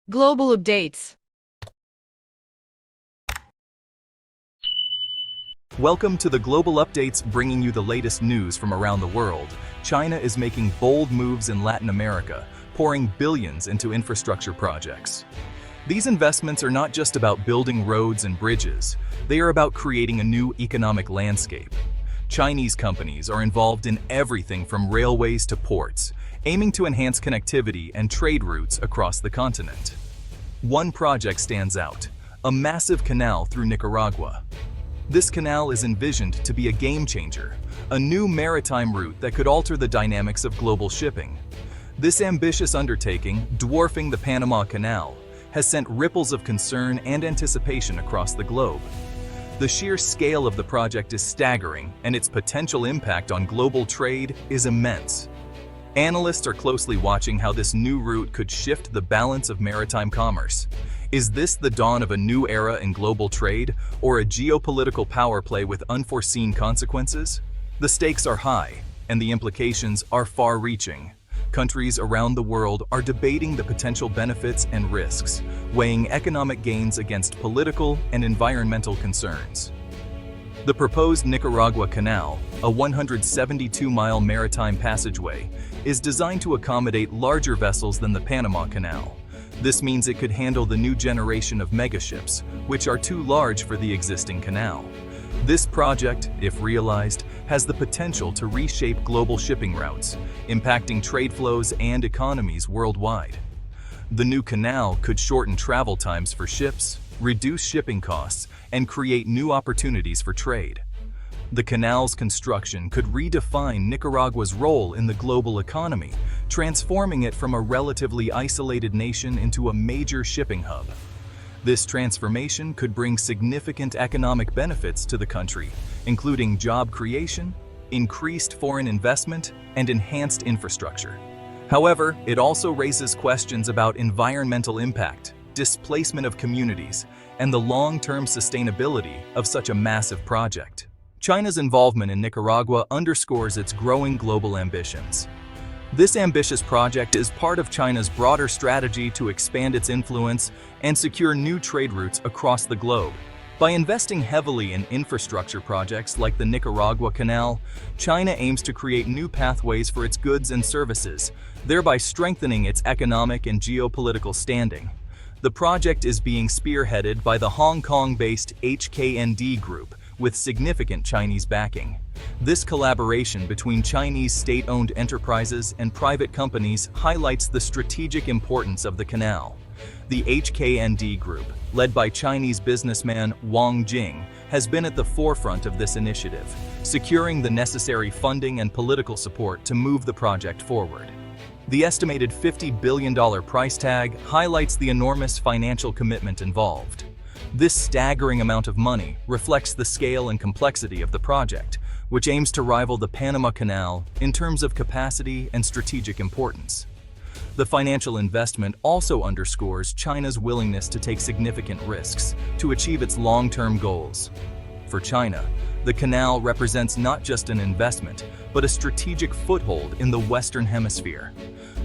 Global updates. Welcome to the Global Updates, bringing you the latest news from around the world. China is making bold moves in Latin America, pouring billions into infrastructure projects. These investments are not just about building roads and bridges, they are about creating a new economic landscape. Chinese companies are involved in everything from railways to ports, aiming to enhance connectivity and trade routes across the continent. One project stands out: a massive canal through Nicaragua. This canal is envisioned to be a game-changer, a new maritime route that could alter the dynamics of global shipping. This ambitious undertaking, dwarfing the Panama Canal, has sent ripples of concern and anticipation across the globe. The sheer scale of the project is staggering, and its potential impact on global trade is immense. Analysts are closely watching how this new route could shift the balance of maritime commerce. Is this the dawn of a new era in global trade, or a geopolitical power play with unforeseen consequences? The stakes are high, and the implications are far-reaching. Countries around the world are debating the potential benefits and risks, weighing economic gains against political and environmental concerns. The proposed Nicaragua Canal, a 172-mile maritime passageway, is designed to accommodate larger vessels than the Panama Canal. This means it could handle the new generation of megaships, which are too large for the existing canal. This project, if realized, has the potential to reshape global shipping routes, impacting trade flows and economies worldwide. The new canal could shorten travel times for ships, reduce shipping costs, and create new opportunities for trade. The canal's construction could redefine Nicaragua's role in the global economy, transforming it from a relatively isolated nation into a major shipping hub. This transformation could bring significant economic benefits to the country, including job creation, increased foreign investment, and enhanced infrastructure. However, it also raises questions about environmental impact, displacement of communities, and the long-term sustainability of such a massive project. China's involvement in Nicaragua underscores its growing global ambitions. This ambitious project is part of China's broader strategy to expand its influence and secure new trade routes across the globe. By investing heavily in infrastructure projects like the Nicaragua Canal, China aims to create new pathways for its goods and services, thereby strengthening its economic and geopolitical standing. The project is being spearheaded by the Hong Kong-based HKND Group, with significant Chinese backing. This collaboration between Chinese state-owned enterprises and private companies highlights the strategic importance of the canal. The HKND Group, led by Chinese businessman Wang Jing, has been at the forefront of this initiative, securing the necessary funding and political support to move the project forward. The estimated $50 billion price tag highlights the enormous financial commitment involved. This staggering amount of money reflects the scale and complexity of the project, which aims to rival the Panama Canal in terms of capacity and strategic importance. The financial investment also underscores China's willingness to take significant risks to achieve its long-term goals. For China, the canal represents not just an investment, but a strategic foothold in the Western Hemisphere.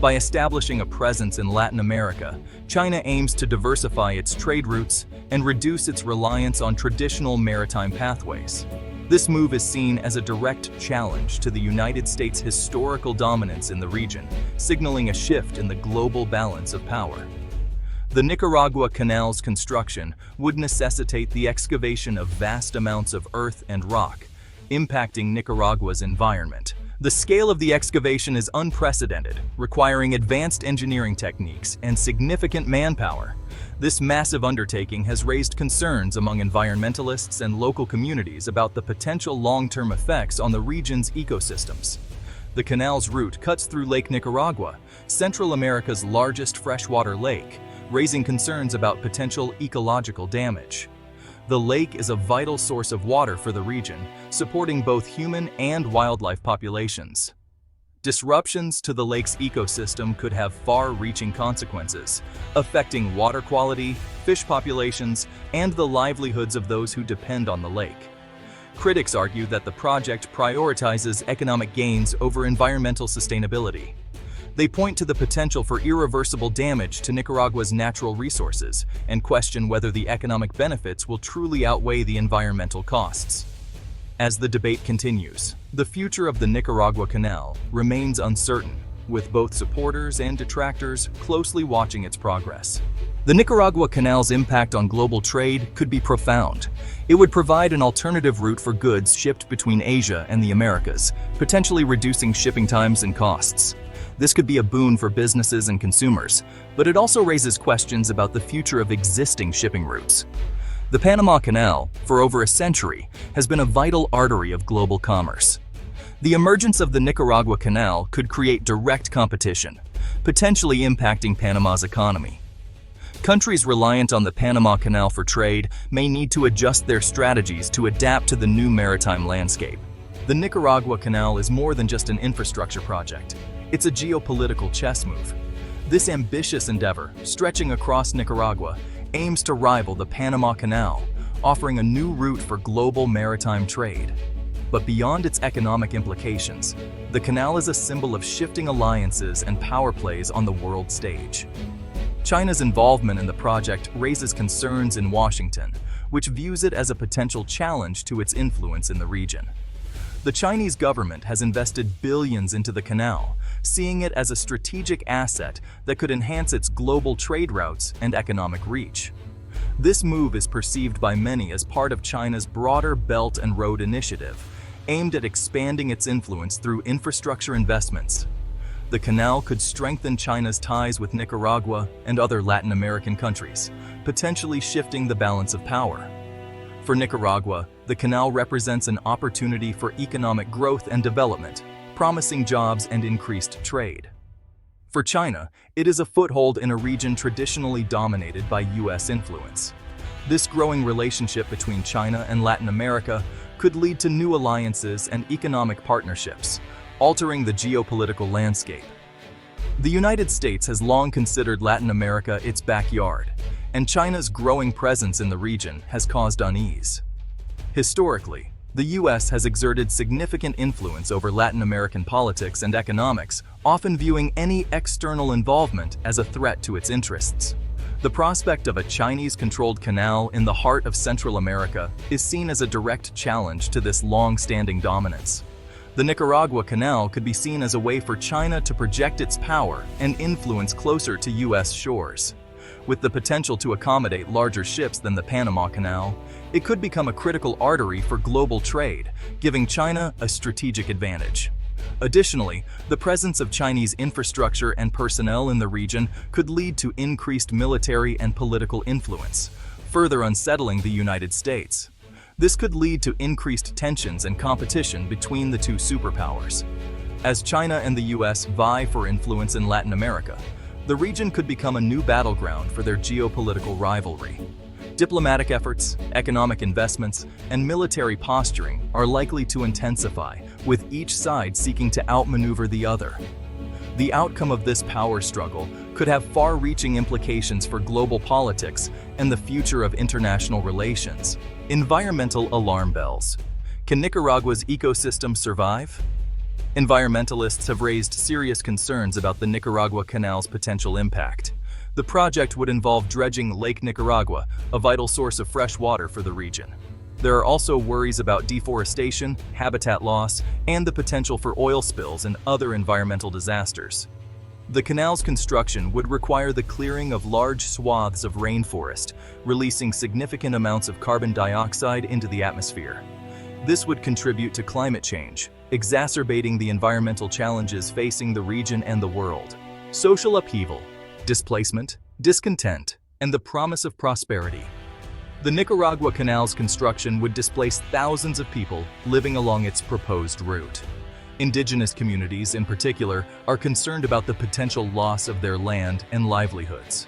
By establishing a presence in Latin America, China aims to diversify its trade routes and reduce its reliance on traditional maritime pathways. This move is seen as a direct challenge to the United States' historical dominance in the region, signaling a shift in the global balance of power. The Nicaragua Canal's construction would necessitate the excavation of vast amounts of earth and rock, impacting Nicaragua's environment. The scale of the excavation is unprecedented, requiring advanced engineering techniques and significant manpower. This massive undertaking has raised concerns among environmentalists and local communities about the potential long-term effects on the region's ecosystems. The canal's route cuts through Lake Nicaragua, Central America's largest freshwater lake, raising concerns about potential ecological damage. The lake is a vital source of water for the region, supporting both human and wildlife populations. Disruptions to the lake's ecosystem could have far-reaching consequences, affecting water quality, fish populations, and the livelihoods of those who depend on the lake. Critics argue that the project prioritizes economic gains over environmental sustainability. They point to the potential for irreversible damage to Nicaragua's natural resources and question whether the economic benefits will truly outweigh the environmental costs. As the debate continues, the future of the Nicaragua Canal remains uncertain, with both supporters and detractors closely watching its progress. The Nicaragua Canal's impact on global trade could be profound. It would provide an alternative route for goods shipped between Asia and the Americas, potentially reducing shipping times and costs. This could be a boon for businesses and consumers, but it also raises questions about the future of existing shipping routes. The Panama Canal, for over a century, has been a vital artery of global commerce. The emergence of the Nicaragua Canal could create direct competition, potentially impacting Panama's economy. Countries reliant on the Panama Canal for trade may need to adjust their strategies to adapt to the new maritime landscape. The Nicaragua Canal is more than just an infrastructure project. It's a geopolitical chess move. This ambitious endeavor, stretching across Nicaragua, aims to rival the Panama Canal, offering a new route for global maritime trade. But beyond its economic implications, the canal is a symbol of shifting alliances and power plays on the world stage. China's involvement in the project raises concerns in Washington, which views it as a potential challenge to its influence in the region. The Chinese government has invested billions into the canal, seeing it as a strategic asset that could enhance its global trade routes and economic reach. This move is perceived by many as part of China's broader Belt and Road Initiative, aimed at expanding its influence through infrastructure investments. The canal could strengthen China's ties with Nicaragua and other Latin American countries, potentially shifting the balance of power. For Nicaragua, the canal represents an opportunity for economic growth and development, promising jobs and increased trade. For China, it is a foothold in a region traditionally dominated by U.S. influence. This growing relationship between China and Latin America could lead to new alliances and economic partnerships, altering the geopolitical landscape. The United States has long considered Latin America its backyard, and China's growing presence in the region has caused unease. Historically, the U.S. has exerted significant influence over Latin American politics and economics, often viewing any external involvement as a threat to its interests. The prospect of a Chinese-controlled canal in the heart of Central America is seen as a direct challenge to this long-standing dominance. The Nicaragua Canal could be seen as a way for China to project its power and influence closer to U.S. shores. With the potential to accommodate larger ships than the Panama Canal, it could become a critical artery for global trade, giving China a strategic advantage. Additionally, the presence of Chinese infrastructure and personnel in the region could lead to increased military and political influence, further unsettling the United States. This could lead to increased tensions and competition between the two superpowers. As China and the U.S. vie for influence in Latin America, the region could become a new battleground for their geopolitical rivalry. Diplomatic efforts, economic investments, and military posturing are likely to intensify, with each side seeking to outmaneuver the other. The outcome of this power struggle could have far-reaching implications for global politics and the future of international relations. Environmental alarm bells. Can Nicaragua's ecosystem survive? Environmentalists have raised serious concerns about the Nicaragua Canal's potential impact. The project would involve dredging Lake Nicaragua, a vital source of fresh water for the region. There are also worries about deforestation, habitat loss, and the potential for oil spills and other environmental disasters. The canal's construction would require the clearing of large swaths of rainforest, releasing significant amounts of carbon dioxide into the atmosphere. This would contribute to climate change, exacerbating the environmental challenges facing the region and the world. Social upheaval, displacement, discontent, and the promise of prosperity. The Nicaragua Canal's construction would displace thousands of people living along its proposed route. Indigenous communities, in particular, are concerned about the potential loss of their land and livelihoods.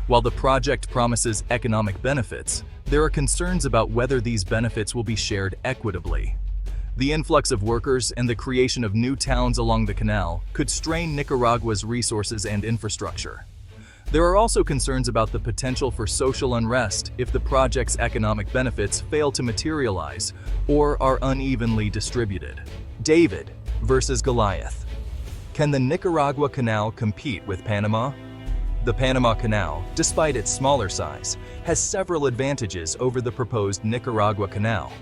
While the project promises economic benefits, there are concerns about whether these benefits will be shared equitably. The influx of workers and the creation of new towns along the canal could strain Nicaragua's resources and infrastructure. There are also concerns about the potential for social unrest if the project's economic benefits fail to materialize or are unevenly distributed. David versus Goliath. Can the Nicaragua Canal compete with Panama? The Panama Canal, despite its smaller size, has several advantages over the proposed Nicaragua Canal.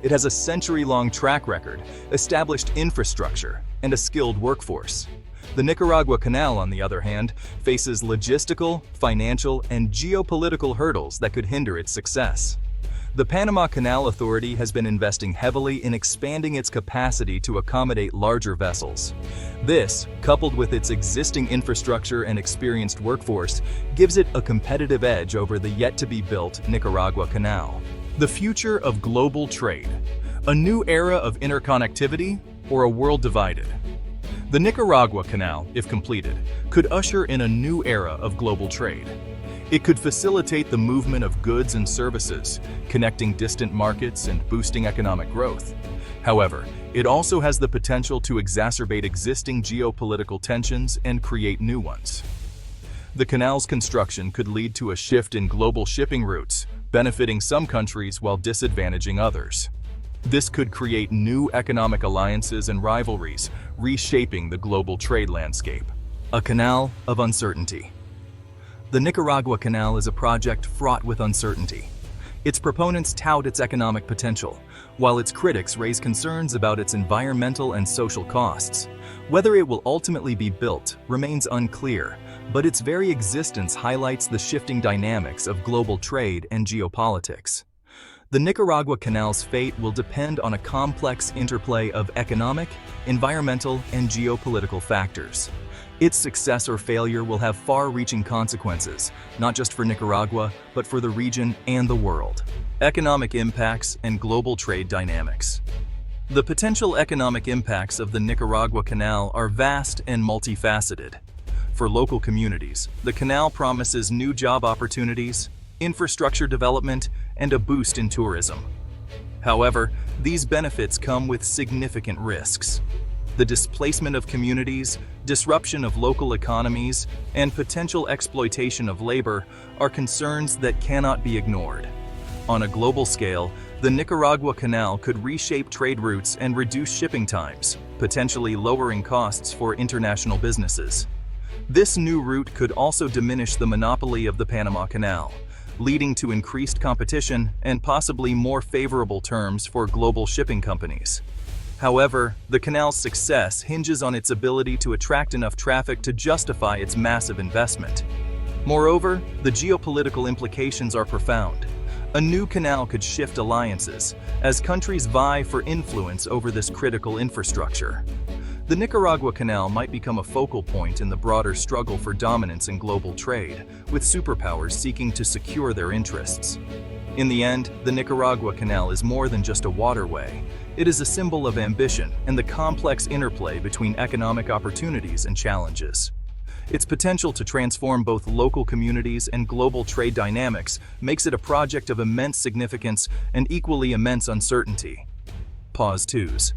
It has a century-long track record, established infrastructure, and a skilled workforce. The Nicaragua Canal, on the other hand, faces logistical, financial, and geopolitical hurdles that could hinder its success. The Panama Canal Authority has been investing heavily in expanding its capacity to accommodate larger vessels. This, coupled with its existing infrastructure and experienced workforce, gives it a competitive edge over the yet-to-be-built Nicaragua Canal. The future of global trade: a new era of interconnectivity or a world divided? The Nicaragua Canal, if completed, could usher in a new era of global trade. It could facilitate the movement of goods and services, connecting distant markets and boosting economic growth. However, it also has the potential to exacerbate existing geopolitical tensions and create new ones. The canal's construction could lead to a shift in global shipping routes, benefiting some countries while disadvantaging others. This could create new economic alliances and rivalries, reshaping the global trade landscape. A canal of uncertainty. The Nicaragua Canal is a project fraught with uncertainty. Its proponents tout its economic potential, while its critics raise concerns about its environmental and social costs. Whether it will ultimately be built remains unclear, but its very existence highlights the shifting dynamics of global trade and geopolitics. The Nicaragua Canal's fate will depend on a complex interplay of economic, environmental, and geopolitical factors. Its success or failure will have far-reaching consequences, not just for Nicaragua, but for the region and the world. Economic impacts and global trade dynamics. The potential economic impacts of the Nicaragua Canal are vast and multifaceted. For local communities, the canal promises new job opportunities, infrastructure development, and a boost in tourism. However, these benefits come with significant risks. The displacement of communities, disruption of local economies, and potential exploitation of labor are concerns that cannot be ignored. On a global scale, the Nicaragua Canal could reshape trade routes and reduce shipping times, potentially lowering costs for international businesses. This new route could also diminish the monopoly of the Panama Canal, leading to increased competition and possibly more favorable terms for global shipping companies. However, the canal's success hinges on its ability to attract enough traffic to justify its massive investment. Moreover, the geopolitical implications are profound. A new canal could shift alliances, as countries vie for influence over this critical infrastructure. The Nicaragua Canal might become a focal point in the broader struggle for dominance in global trade, with superpowers seeking to secure their interests. In the end, the Nicaragua Canal is more than just a waterway. It is a symbol of ambition and the complex interplay between economic opportunities and challenges. Its potential to transform both local communities and global trade dynamics makes it a project of immense significance and equally immense uncertainty. Pause 2s.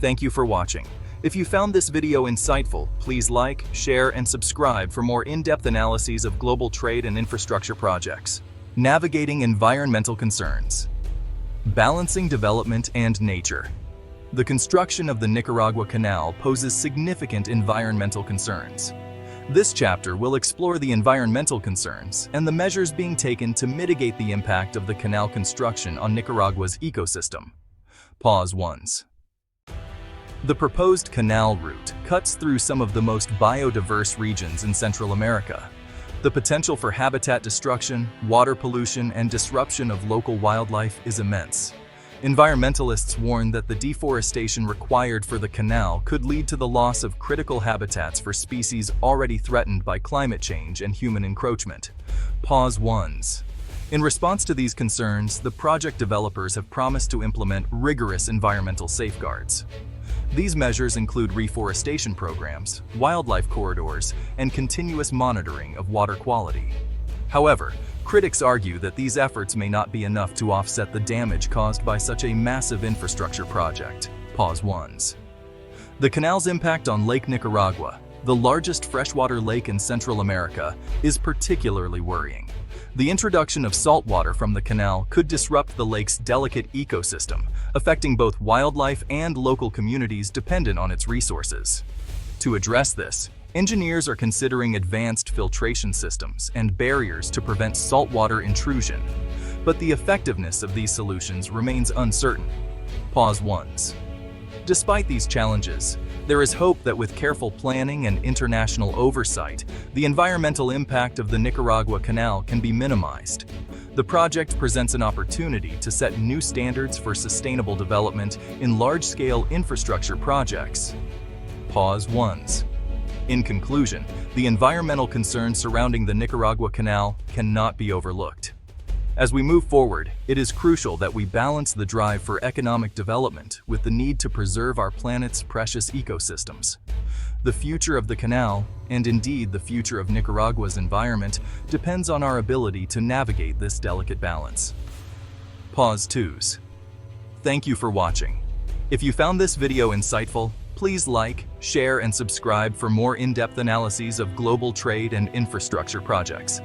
Thank you for watching. If you found this video insightful, please like, share, and subscribe for more in-depth analyses of global trade and infrastructure projects. Navigating environmental concerns. Balancing development and nature. The construction of the Nicaragua Canal poses significant environmental concerns. This chapter will explore the environmental concerns and the measures being taken to mitigate the impact of the canal construction on Nicaragua's ecosystem. Pause 1s. The proposed canal route cuts through some of the most biodiverse regions in Central America. The potential for habitat destruction, water pollution, and disruption of local wildlife is immense. Environmentalists warn that the deforestation required for the canal could lead to the loss of critical habitats for species already threatened by climate change and human encroachment. Pause 1s. In response to these concerns, the project developers have promised to implement rigorous environmental safeguards. These measures include reforestation programs, wildlife corridors, and continuous monitoring of water quality. However, critics argue that these efforts may not be enough to offset the damage caused by such a massive infrastructure project. Pause 1s. The canal's impact on Lake Nicaragua, the largest freshwater lake in Central America, is particularly worrying. The introduction of saltwater from the canal could disrupt the lake's delicate ecosystem, affecting both wildlife and local communities dependent on its resources. To address this, engineers are considering advanced filtration systems and barriers to prevent saltwater intrusion, but the effectiveness of these solutions remains uncertain. Pause ones. Despite these challenges, there is hope that with careful planning and international oversight, the environmental impact of the Nicaragua Canal can be minimized. The project presents an opportunity to set new standards for sustainable development in large-scale infrastructure projects. Pause ones. In conclusion, the environmental concerns surrounding the Nicaragua Canal cannot be overlooked. As we move forward, it is crucial that we balance the drive for economic development with the need to preserve our planet's precious ecosystems. The future of the canal, and indeed the future of Nicaragua's environment, depends on our ability to navigate this delicate balance. Pause twos. Thank you for watching. If you found this video insightful, please like, share, and subscribe for more in-depth analyses of global trade and infrastructure projects.